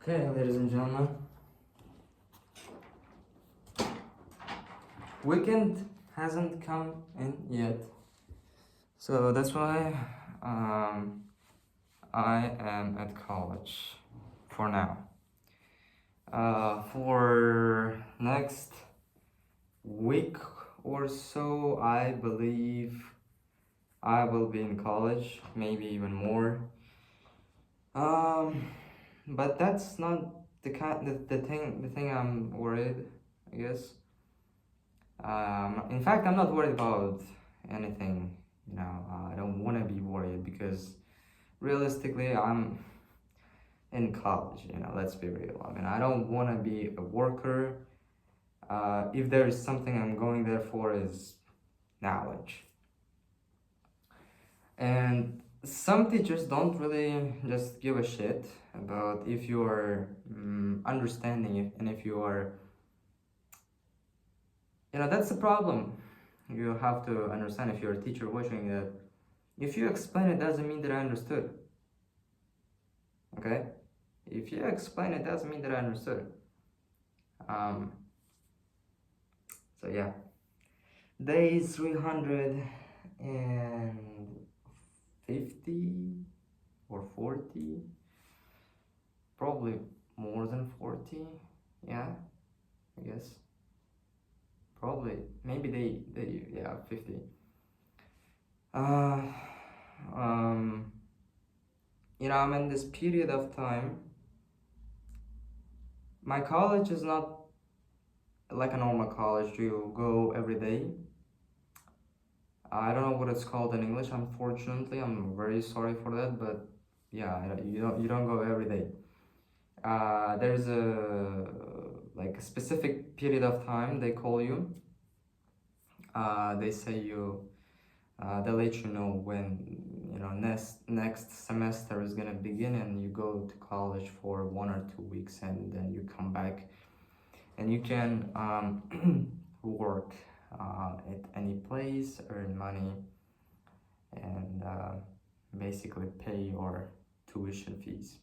Okay, ladies and gentlemen, weekend hasn't come in yet, so that's why I am at college for now. For next week or so, I believe I will be in college, maybe even more. But that's not the thing I'm worried, I guess. In fact, I'm not worried about anything. I don't want to be worried because realistically, I'm in college. Let's be real. I mean, I don't want to be a worker. If there is something I'm going there for, is knowledge. And some teachers don't really just give a shit about if you are understanding it and if you are. That's the problem. You have to understand, if you're a teacher watching, that if you explain it doesn't mean that I understood. Okay? If you explain it doesn't mean that I understood. So yeah. Day 350 or 40. Probably more than 40. Yeah, I guess. Probably, maybe they 50. I'm in this period of time. My college is not like a normal college. You go every day. I don't know what it's called in English, unfortunately. I'm very sorry for that, but yeah, you don't go every day. There's a specific period of time they call you. They say they'll let you know when next semester is gonna begin, and you go to college for 1 or 2 weeks, and then you come back, and you can work at any place, earn money, and basically pay your tuition fees.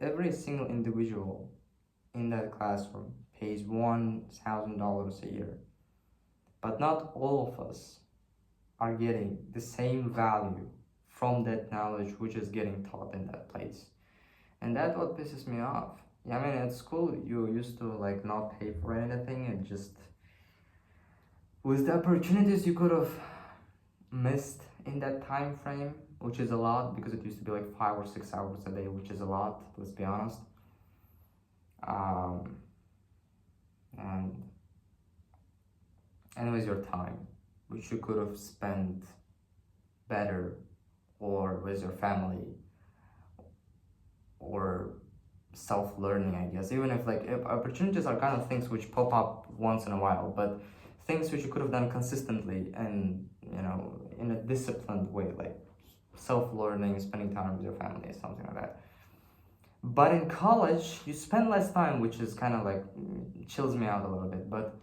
Every single individual in that classroom pays $1,000 a year, but not all of us are getting the same value from that knowledge which is getting taught in that place. And that's what pisses me off. I mean, at school you used to not pay for anything, and just with the opportunities you could have missed in that time frame, which is a lot because it used to be 5 or 6 hours a day, which is a lot, let's be honest. And anyways, your time, which you could have spent better, or with your family, or self-learning, I guess. Even if opportunities are kind of things which pop up once in a while, but things which you could have done consistently and in a disciplined way, like self-learning, spending time with your family, something like that. But in college you spend less time, which is kind of chills me out a little bit, but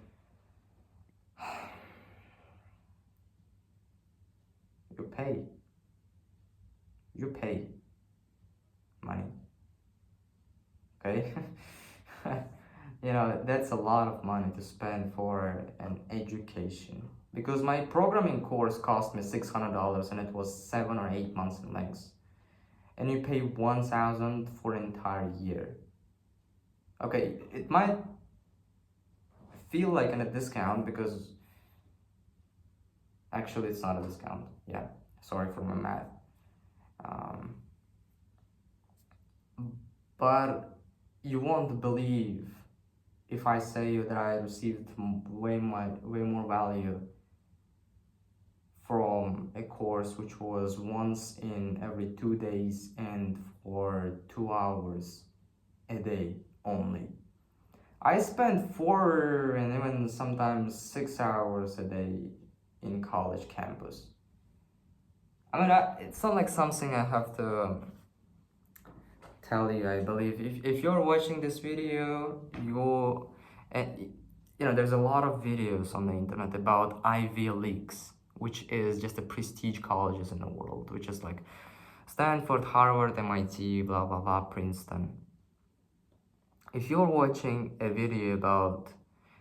you pay money, okay? That's a lot of money to spend for an education, because my programming course cost me $600, and it was 7 or 8 months in length, and you pay $1,000 for an entire year. Okay, it might feel like a discount, because actually it's not a discount. Yeah, sorry for my math. But you won't believe if I say that I received way more value from a course which was once in every 2 days and for 2 hours a day only. I spent 4 and even sometimes 6 hours a day in college campus. I mean, it's not something I have to tell you. I believe if you're watching this video, there's a lot of videos on the internet about Ivy Leagues, which is just the prestige colleges in the world, which is like Stanford, Harvard, MIT, blah blah blah, Princeton. If you're watching a video about,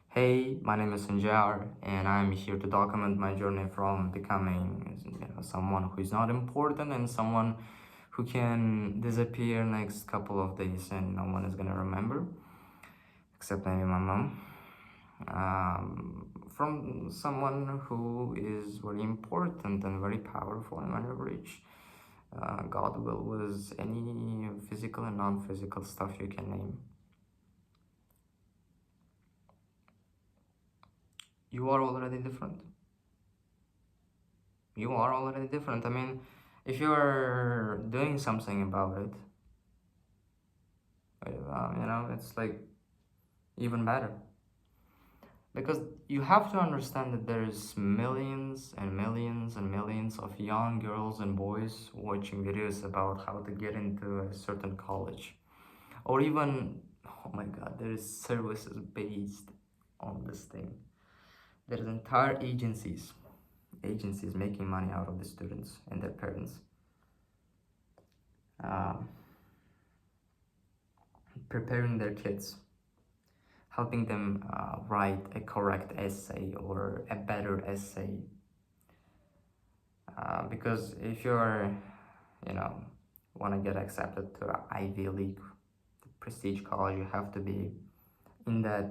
hey, my name is Sanjar, and I'm here to document my journey from becoming, someone who is not important and someone who can disappear next couple of days and no one is gonna remember, except maybe my mom. From someone who is very important and very powerful and very rich. God will with any physical and non-physical stuff you can name. You are already different. You are already different. I mean, if you're doing something about it, it's like even better. Because you have to understand that there's millions and millions and millions of young girls and boys watching videos about how to get into a certain college. Or even, oh my god, there is services based on this thing. There's entire agencies making money out of the students and their parents. Preparing their kids, helping them write a correct essay or a better essay. Because if you're, want to get accepted to Ivy League, prestige college, you have to be in that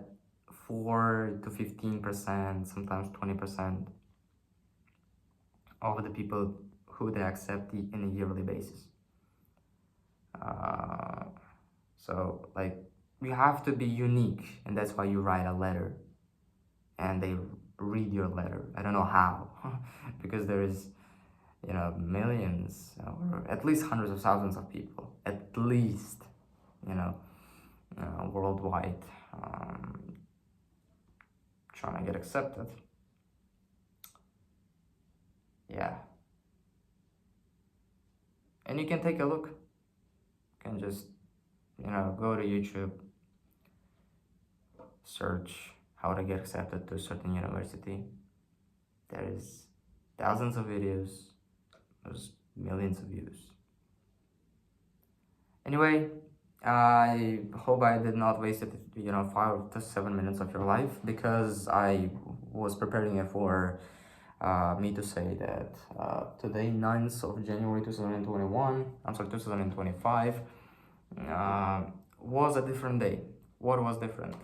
4 to 15%, sometimes 20% of the people who they accept in a yearly basis. So like you have to be unique, and that's why you write a letter and they read your letter. I don't know how, because there is, millions or at least hundreds of thousands of people, at least, worldwide, trying to get accepted. Yeah. And you can take a look. You can just, go to YouTube, search how to get accepted to a certain university. There is thousands of videos, there's millions of views. Anyway, I hope I did not waste 5 to 7 minutes of your life, because I was preparing it for me to say that today, 9th of January 2025, was a different day. What was different?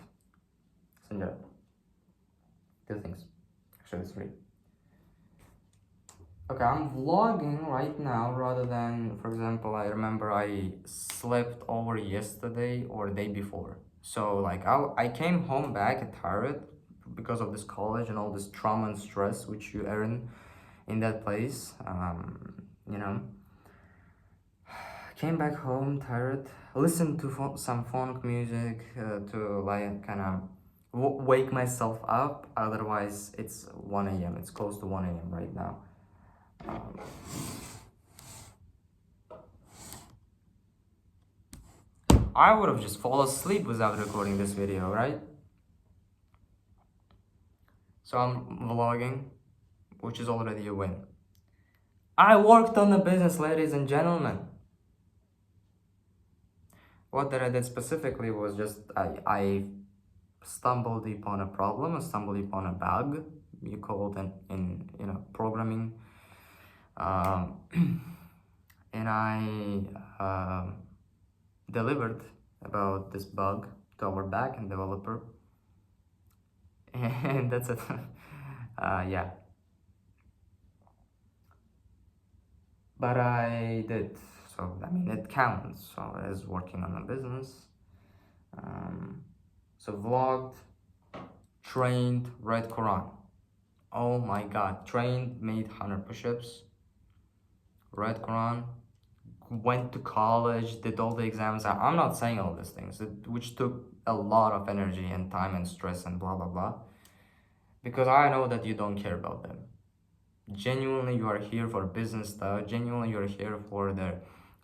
Sanjar. Two things. Actually, three. Okay, I'm vlogging right now rather than, for example, I remember I slept over yesterday or the day before. So like I came home back tired because of this college and all this trauma and stress which you earn in that place. Came back home tired, listened to some funk music to like kind of wake myself up. Otherwise, it's 1 a.m. It's close to 1 a.m. right now. I would have just fallen asleep without recording this video, right? So I'm vlogging, which is already a win. I worked on the business, ladies and gentlemen. What that I did specifically was just I stumbled upon a problem, I stumbled upon a bug, you call it in programming, and I delivered about this bug to our backend developer, and that's it. Yeah, but I did, so I mean it counts. So as working on a business. So vlogged, trained, read Quran. Oh my god, trained, made 100 push-ups, read Quran, went to college, did all the exams. I'm not saying all these things, which took a lot of energy and time and stress and blah blah blah, because I know that you don't care about them. Genuinely, you are here for business stuff. Genuinely, you're here for the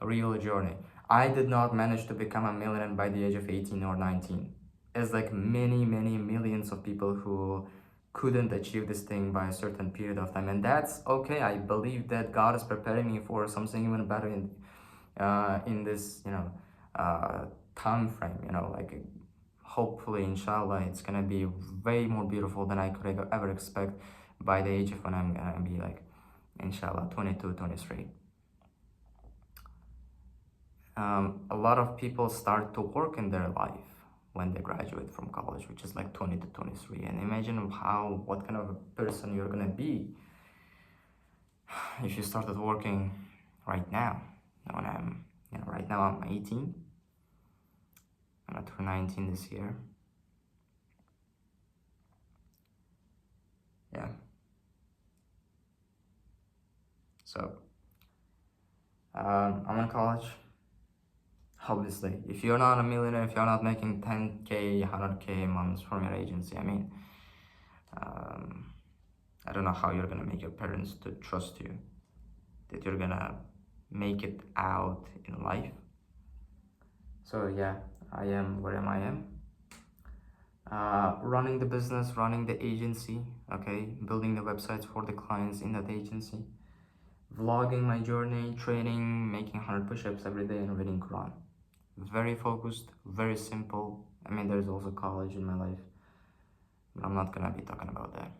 real journey. I did not manage to become a millionaire by the age of 18 or 19. It's like many millions of people who couldn't achieve this thing by a certain period of time, and that's okay. I believe that God is preparing me for something even better in this, time frame. Like hopefully, inshallah, it's gonna be way more beautiful than I could ever expect by the age of when I'm gonna be like, inshallah, 22, 23. A lot of people start to work in their life when they graduate from college, which is like 20 to 23. And imagine what kind of a person you're gonna be if you started working right now. When right now I'm 18. I'm gonna turn 19 this year. Yeah. So I'm in college. Obviously, if you're not a millionaire, if you're not making 10K, 100K months from your agency, I mean, I don't know how you're gonna make your parents to trust you, that you're gonna make it out in life. So yeah, I am where I am. Running the business, running the agency, okay, building the websites for the clients in that agency, vlogging my journey, training, making 100 push-ups every day, and reading Quran. Very focused, very simple. I mean, there's also college in my life, but I'm not gonna be talking about that.